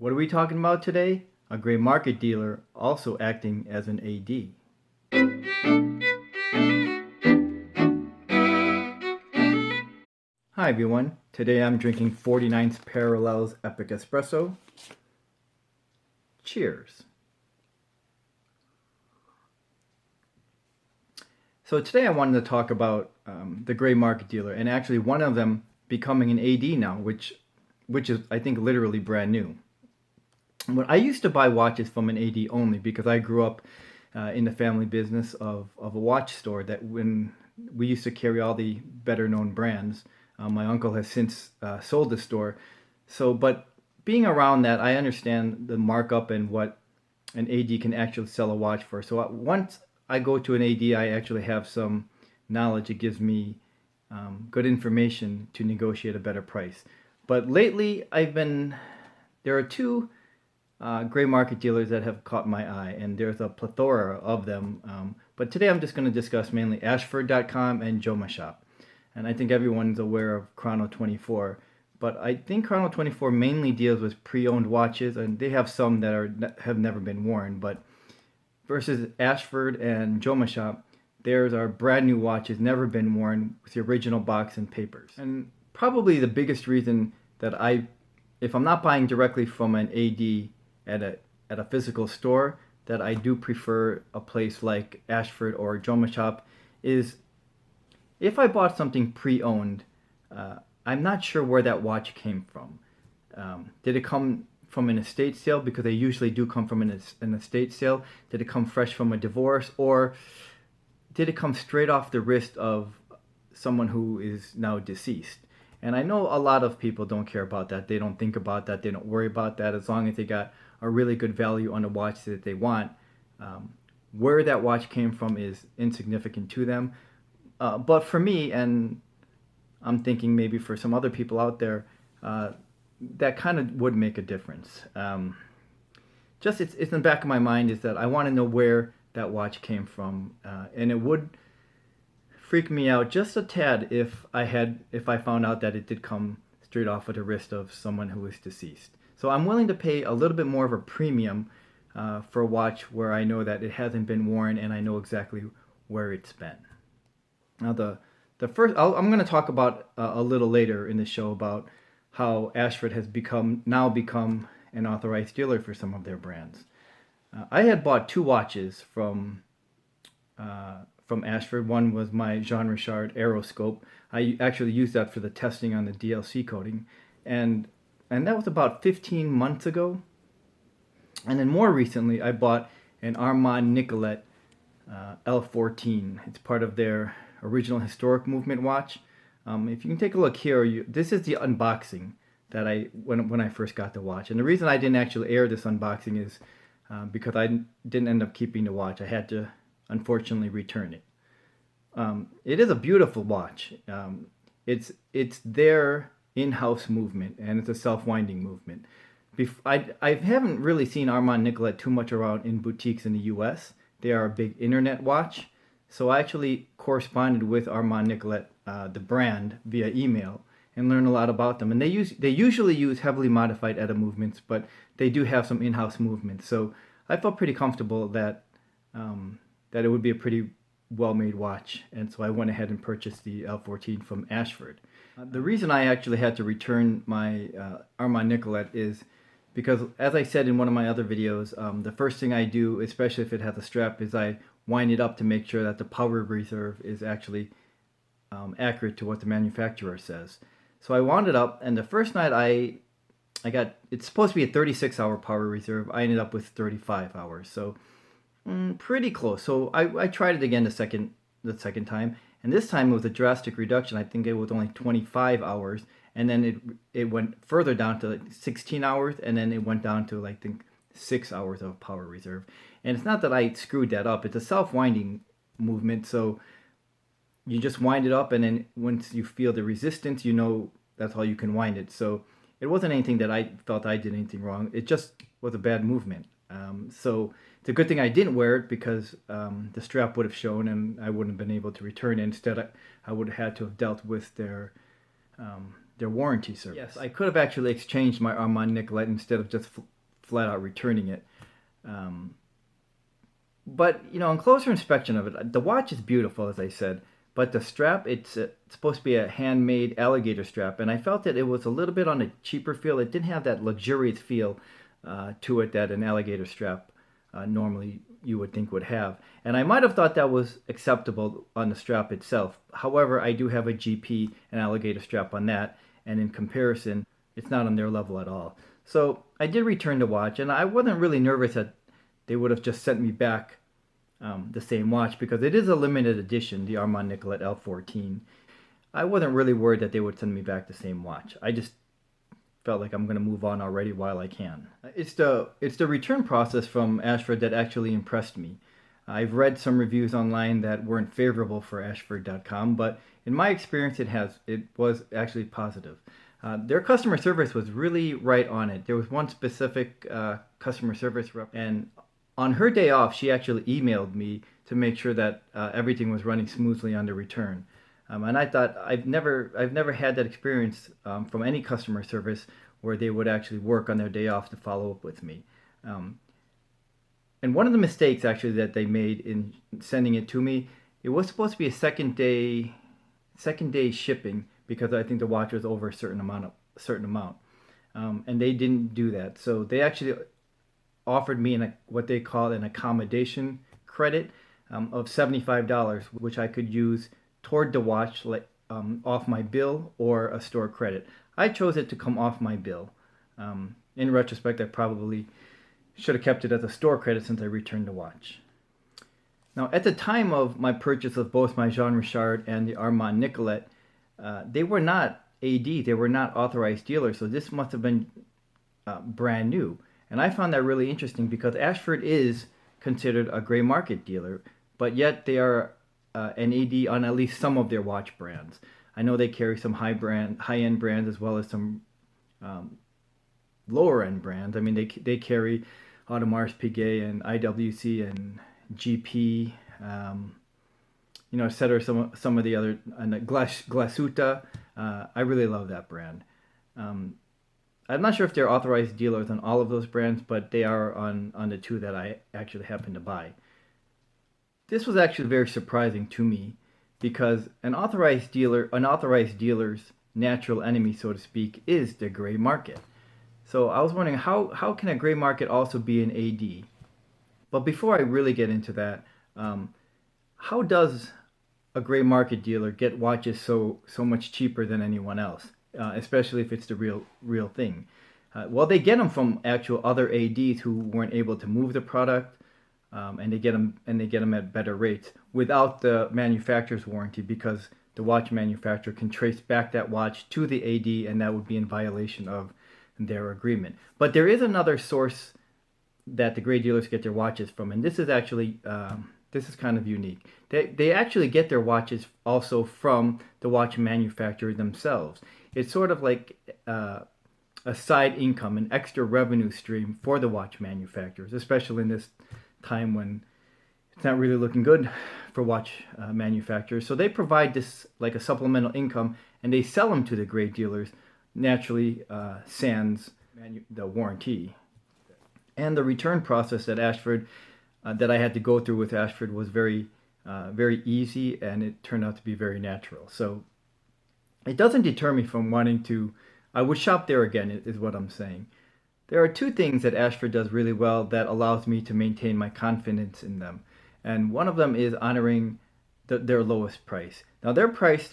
What are we talking about today? A gray market dealer also acting as an AD. Hi everyone, today I'm drinking 49th Parallels Epic Espresso. Cheers. So today I wanted to talk about the gray market dealer, and actually one of them becoming an AD now, which is I think literally brand new. But I used to buy watches from an AD only because I grew up in the family business of a watch store that when we used to carry all the better known brands. My uncle has since sold the store. But being around that, I understand the markup and what an AD can actually sell a watch for. So once I go to an AD, I actually have some knowledge. It gives me good information to negotiate a better price. But lately, there are two gray market dealers that have caught my eye, and there's a plethora of them. But today I'm just going to discuss mainly Ashford.com and Jomashop. And I think everyone's aware of Chrono 24. But I think Chrono 24 mainly deals with pre-owned watches, and they have some that have never been worn. But versus Ashford and Jomashop, theirs are brand new watches, never been worn, with the original box and papers. And probably the biggest reason that if I'm not buying directly from an AD at a physical store, that I do prefer a place like Ashford or Jomashop is if I bought something pre-owned, I'm not sure where that watch came from. Did it come from an estate sale? Because they usually do come from an estate sale. Did it come fresh from a divorce? Or did it come straight off the wrist of someone who is now deceased? And I know a lot of people don't care about that. They don't think about that. They don't worry about that. As long as they got a really good value on the watch that they want. Where that watch came from is insignificant to them. But for me, and I'm thinking maybe for some other people out there, that kind of would make a difference. It's in the back of my mind is that I want to know where that watch came from, and it would freak me out just a tad if I found out that it did come straight off of the wrist of someone who is deceased. So I'm willing to pay a little bit more of a premium for a watch where I know that it hasn't been worn and I know exactly where it's been. Now the first I'm going to talk about a little later in the show about how Ashford has now become an authorized dealer for some of their brands. I had bought two watches from Ashford. One was my Jean Richard Aeroscope. I actually used that for the testing on the DLC coating, and that was about 15 months ago. And then more recently, I bought an Armand Nicolet L14. It's part of their original historic movement watch. If you can take a look here, this is the unboxing that when I first got the watch. And the reason I didn't actually air this unboxing is because I didn't end up keeping the watch. I had to unfortunately return it. It is a beautiful watch. It's their in-house movement, and it's a self-winding movement. I haven't really seen Armand Nicolet too much around in boutiques in the U.S. They are a big internet watch. So I actually corresponded with Armand Nicolet, the brand, via email and learned a lot about them. And they usually use heavily modified ETA movements, but they do have some in-house movements. So I felt pretty comfortable that it would be a pretty well-made watch. And so I went ahead and purchased the L14 from Ashford. The reason I actually had to return my Armand Nicolet is because, as I said in one of my other videos, the first thing I do, especially if it has a strap, is I wind it up to make sure that the power reserve is actually accurate to what the manufacturer says. So I wound it up, and the first night it's supposed to be a 36-hour power reserve. I ended up with 35 hours, so pretty close. So I tried it again the second time, and this time it was a drastic reduction. I think it was only 25 hours, and then it went further down to like 16 hours, and then it went down to I think 6 hours of power reserve. And it's not that I screwed that up. It's a self-winding movement, so you just wind it up, and then once you feel the resistance, you know that's all you can wind it. So it wasn't anything that I felt I did anything wrong. It just was a bad movement. So it's a good thing I didn't wear it because the strap would have shown and I wouldn't have been able to return it. Instead, I would have had to have dealt with their their warranty service. Yes, I could have actually exchanged my Armand Nicolette instead of just flat out returning it. But on closer inspection of it, the watch is beautiful, as I said. But the strap, it's supposed to be a handmade alligator strap, and I felt that it was a little bit on a cheaper feel. It didn't have that luxurious feel to it that an alligator strap normally you would think would have. And I might have thought that was acceptable on the strap itself. However, I do have a GP and alligator strap on that, and in comparison, it's not on their level at all. So I did return the watch, and I wasn't really nervous that they would have just sent me back the same watch, because it is a limited edition, the Armand Nicolette L14. I wasn't really worried that they would send me back the same watch. I just felt like I'm going to move on already while I can. It's the return process from Ashford that actually impressed me. I've read some reviews online that weren't favorable for Ashford.com, but in my experience it was actually positive. Their customer service was really right on it. There was one specific customer service rep, and on her day off, she actually emailed me to make sure that everything was running smoothly on the return. And I thought, I've never had that experience from any customer service where they would actually work on their day off to follow up with me. And one of the mistakes actually that they made in sending it to me, it was supposed to be a second day shipping, because I think the watch was over a certain amount, and they didn't do that. So they actually offered me what they call an accommodation credit of $75, which I could use toward the watch, off my bill or a store credit. I chose it to come off my bill. In retrospect, I probably should have kept it as a store credit since I returned the watch. Now, at the time of my purchase of both my Jean Richard and the Armand Nicolette, they were not AD, they were not authorized dealers, so this must have been brand new. And I found that really interesting, because Ashford is considered a gray market dealer, but yet they are an AD on at least some of their watch brands. I know they carry some high-end brands as well as some lower-end brands. I mean, they carry Audemars Piguet and IWC and GP, et cetera. Some of the other, and Glasuta. I really love that brand. I'm not sure if they're authorized dealers on all of those brands, but they are on the two that I actually happen to buy. This was actually very surprising to me, because an authorized dealer's natural enemy, so to speak, is the gray market. So I was wondering, how can a gray market also be an AD? But before I really get into that, how does a gray market dealer get watches so much cheaper than anyone else? Especially if it's the real thing. Well, they get them from actual other ADs who weren't able to move the product, and they get them at better rates without the manufacturer's warranty, because the watch manufacturer can trace back that watch to the AD, and that would be in violation of their agreement. But there is another source that the gray dealers get their watches from, and this is actually this is kind of unique. They actually get their watches also from the watch manufacturer themselves. It's sort of like a side income, an extra revenue stream for the watch manufacturers, especially in this time when it's not really looking good for watch manufacturers. So they provide this like a supplemental income, and they sell them to the gray dealers, naturally sans the warranty. And the return process at Ashford that I had to go through with Ashford was very easy, and it turned out to be very natural. So it doesn't deter me from wanting to, I would shop there again, is what I'm saying. There are two things that Ashford does really well that allows me to maintain my confidence in them. And one of them is honoring their lowest price. Now their price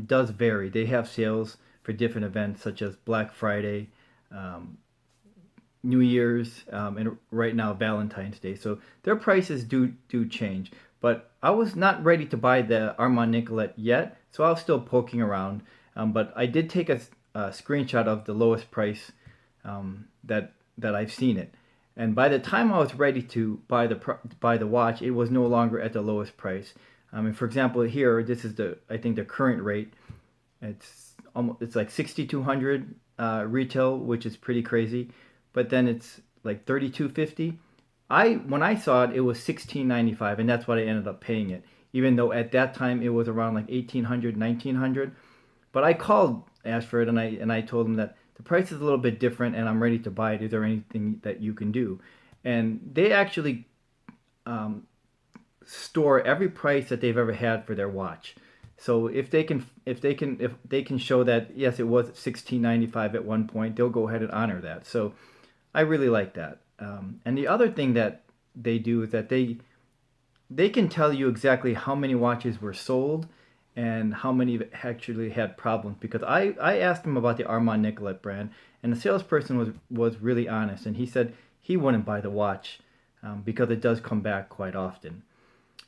does vary. They have sales for different events such as Black Friday, New Year's, and right now Valentine's Day. So their prices do change. But I was not ready to buy the Armand Nicolette yet, so I was still poking around. But I did take a screenshot of the lowest price that I've seen it. And by the time I was ready to buy the watch, it was no longer at the lowest price. For example, here, this is I think the current rate. It's like $6,200 retail, which is pretty crazy. But then it's like $3,250. When I saw it, it was $1,695, and that's what I ended up paying it. Even though at that time it was around like $1,800, $1,900. But I called Ashford, and I told him that the price is a little bit different, and I'm ready to buy it. Is there anything that you can do? And they actually um, store every price that they've ever had for their watch. So if they can show that yes, it was 1695 at one point, they'll go ahead and honor that. So I really like that. And the other thing that they do is that they can tell you exactly how many watches were sold and how many actually had problems. Because I asked him about the Armand Nicolet brand, and the salesperson was really honest, and he said he wouldn't buy the watch because it does come back quite often.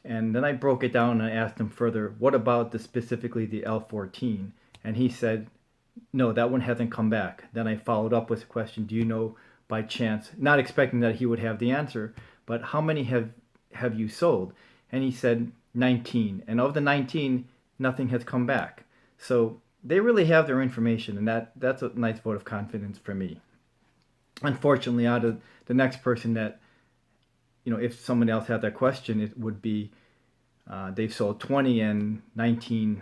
And then I broke it down and I asked him further, what about specifically the L14? And he said, no, that one hasn't come back. Then I followed up with a question, do you know by chance, not expecting that he would have the answer, but how many have you sold? And he said 19. And of the 19, nothing has come back. So they really have their information, and that's a nice vote of confidence for me. Unfortunately, out of the next person that, if someone else had that question, it would be they've sold 20 and 19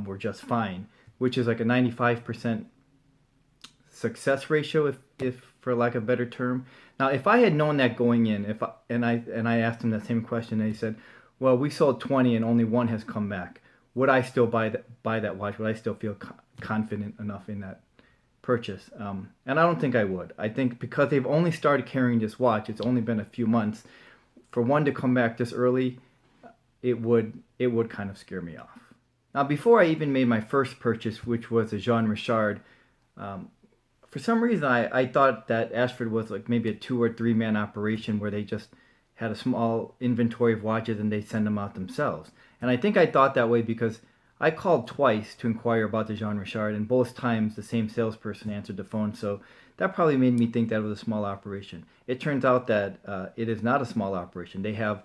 were just fine, which is like a 95% success ratio, if for lack of a better term. Now, if I had known that going in, and I asked him that same question, and he said, "Well, we sold 20 and only one has come back. Would I still buy that watch? Would I still feel confident enough in that purchase?" And I don't think I would. I think because they've only started carrying this watch, it's only been a few months. For one to come back this early, it would kind of scare me off. Now, before I even made my first purchase, which was a Jean Richard, for some reason I thought that Ashford was like maybe a 2 or 3 man operation where they just had a small inventory of watches and they send them out themselves. And I think I thought that way because I called twice to inquire about the Jean Richard, and both times the same salesperson answered the phone. So that probably made me think that it was a small operation. It turns out that it is not a small operation. They have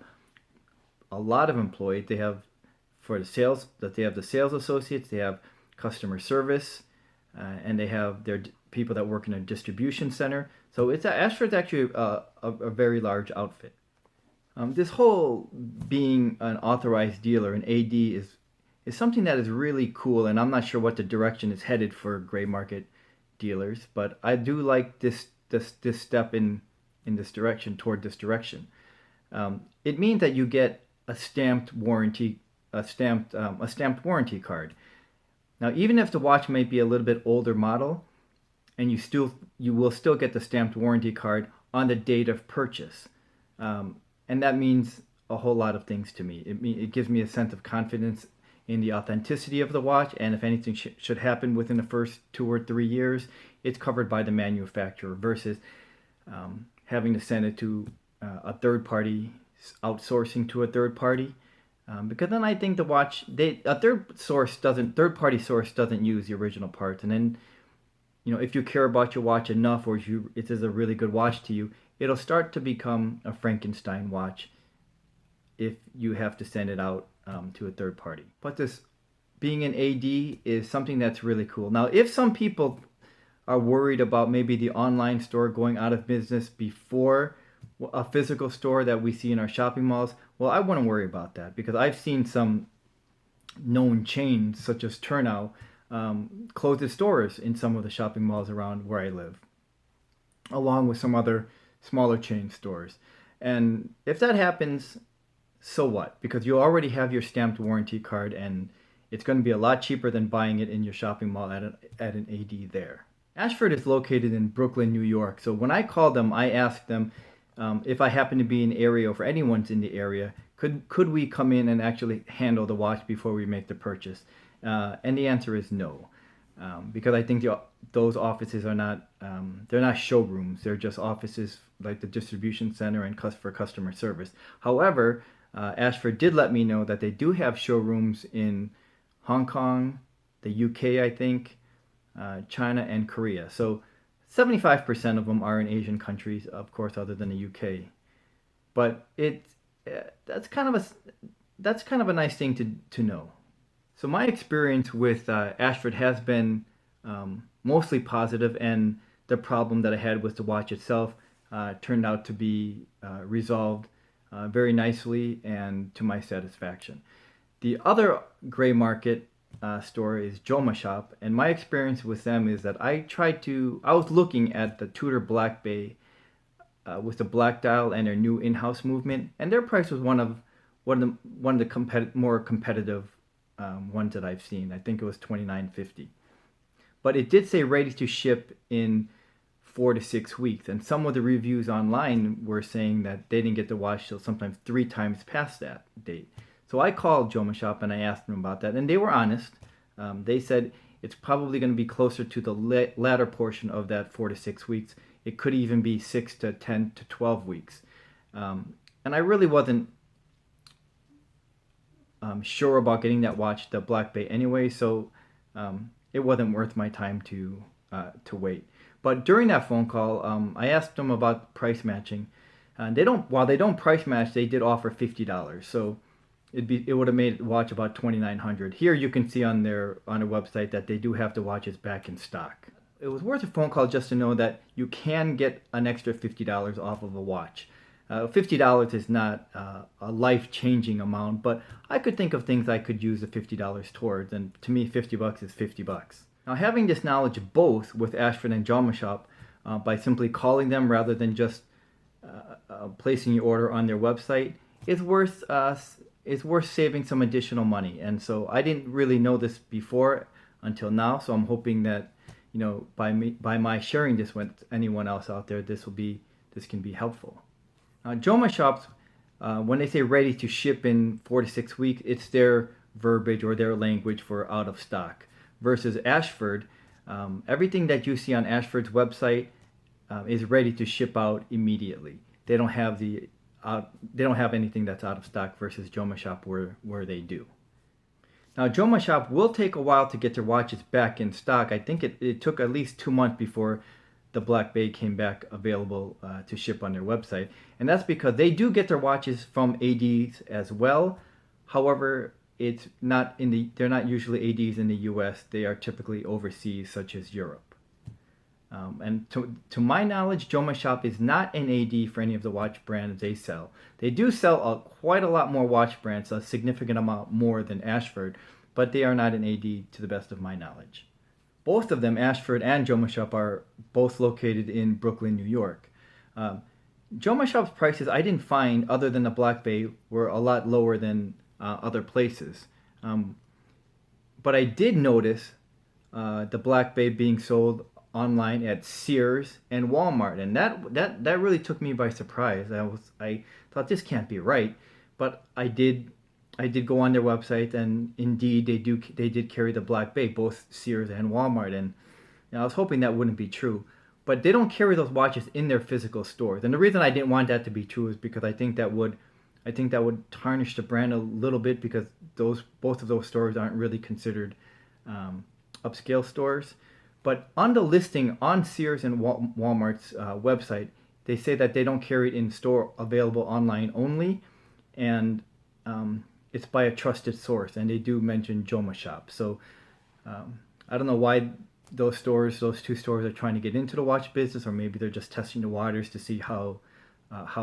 a lot of employees. They have they have the sales associates, they have customer service, and they have their people that work in a distribution center. So Ashford's actually a very large outfit. This whole being an authorized dealer, an AD, is something that is really cool, and I'm not sure what the direction is headed for gray market dealers, but I do like this step in this direction, toward this direction. It means that you get a stamped warranty card. Now, even if the watch might be a little bit older model, and you will still get the stamped warranty card on the date of purchase, and that means a whole lot of things to me. It gives me a sense of confidence in the authenticity of the watch, and if anything should happen within the first 2 or 3 years, it's covered by the manufacturer versus having to send it to a third party, outsourcing to a third party. Because then I think the watch, a third party source doesn't use the original parts, and then if you care about your watch enough, or it is a really good watch to you, it'll start to become a Frankenstein watch if you have to send it out to a third party. But this being an AD is something that's really cool. Now, if some people are worried about maybe the online store going out of business before a physical store that we see in our shopping malls, well, I wouldn't worry about that because I've seen some known chains such as Turnow close its stores in some of the shopping malls around where I live, along with some other smaller chain stores. And if that happens, so what? Because you already have your stamped warranty card, and it's going to be a lot cheaper than buying it in your shopping mall at an AD there. Ashford is located in Brooklyn, New York. So when I called them, I asked them if I happen to be in the area, or if anyone's in the area, could we come in and actually handle the watch before we make the purchase? And the answer is no, because I think those offices are not they're not showrooms. They're just offices like the distribution center and for customer service. However, Ashford did let me know that they do have showrooms in Hong Kong, the UK, I think, China, and Korea. So 75% of them are in Asian countries, of course, other than the UK. But that's kind of a nice thing to know. So my experience with Ashford has been mostly positive, and the problem that I had with the watch itself turned out to be resolved very nicely and to my satisfaction. The other gray market store is Jomashop, and my experience with them is that I was looking at the Tudor Black Bay with the black dial and their new in-house movement, and their price was one of the more competitive ones that I've seen. I think it was $29.50, but it did say ready to ship in 4 to 6 weeks, and some of the reviews online were saying that they didn't get the watch till sometimes 3 times past that date. So I called Jomashop and I asked them about that, and they were honest. They said it's probably going to be closer to the latter portion of that 4 to 6 weeks. It could even be 6 to 10 to 12 weeks. And I really wasn't sure about getting that watch, the Black Bay, anyway, so it wasn't worth my time to wait. But during that phone call, I asked them about price matching. And while they don't price match, they did offer $50. So it would have made the watch about $2,900. Here you can see on their website that they do have the watches back in stock. It was worth a phone call just to know that you can get an extra $50 off of a watch. $50 is not a life-changing amount, but I could think of things I could use the $50 towards, and to me, $50 is $50. Now, having this knowledge both with Ashford and Jomashop, by simply calling them rather than just placing your order on their website, is worth saving some additional money. And so I didn't really know this before until now. So I'm hoping that by my sharing this with anyone else out there, this can be helpful. Jomashop's, when they say ready to ship in 4 to 6 weeks, it's their verbiage or their language for out of stock. Versus Ashford, everything that you see on Ashford's website is ready to ship out immediately. They don't have anything that's out of stock versus Jomashop where they do. Now, Jomashop will take a while to get their watches back in stock. I think it took at least 2 months before the Black Bay came back available to ship on their website. And that's because they do get their watches from ADs as well. However, they're not usually ADs in the US. They are typically overseas, such as Europe. And to my knowledge, Jomashop is not an AD for any of the watch brands they sell. They do sell quite a lot more watch brands, a significant amount more than Ashford, but they are not an AD to the best of my knowledge. Both of them, Ashford and Jomashop, are both located in Brooklyn, New York. Jomashop's prices I didn't find, other than the Black Bay, were a lot lower than other places. But I did notice the Black Bay being sold online at Sears and Walmart, and that really took me by surprise. I thought this can't be right, but I did go on their website, and indeed they did carry the Black Bay, both Sears and Walmart, and I was hoping that wouldn't be true. But they don't carry those watches in their physical stores, and the reason I didn't want that to be true is because I think that would tarnish the brand a little bit, because both of those stores aren't really considered upscale stores. But on the listing on Sears and Walmart's website, they say that they don't carry it in store, available online only, and it's by a trusted source, and they do mention Jomashop. So I don't know why those two stores are trying to get into the watch business, or maybe they're just testing the waters to see how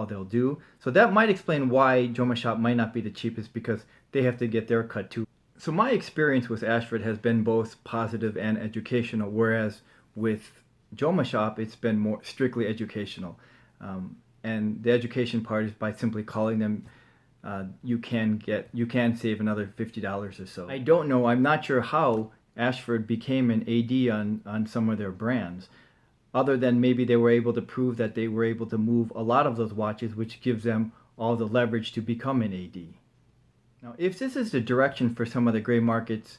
they'll do. So that might explain why Jomashop might not be the cheapest, because they have to get their cut too. So my experience with Ashford has been both positive and educational, whereas with Jomashop it's been more strictly educational. And the education part is by simply calling them, you can save another $50 or so. I don't know. I'm not sure how Ashford became an AD on some of their brands, other than maybe they were able to prove that they were able to move a lot of those watches, which gives them all the leverage to become an AD. Now, if this is the direction for some of the gray markets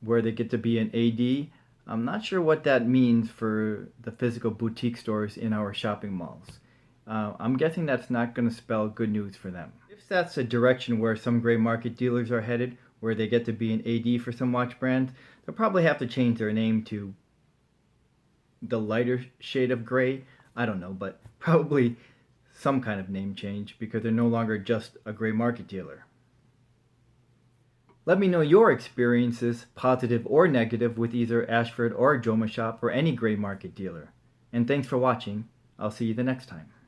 where they get to be an AD, I'm not sure what that means for the physical boutique stores in our shopping malls. I'm guessing that's not going to spell good news for them. If that's the direction where some gray market dealers are headed, where they get to be an AD for some watch brands, they'll probably have to change their name to the lighter shade of gray. I don't know, but probably some kind of name change, because they're no longer just a gray market dealer. Let me know your experiences, positive or negative, with either Ashford or Jomashop or any gray market dealer. And thanks for watching. I'll see you the next time.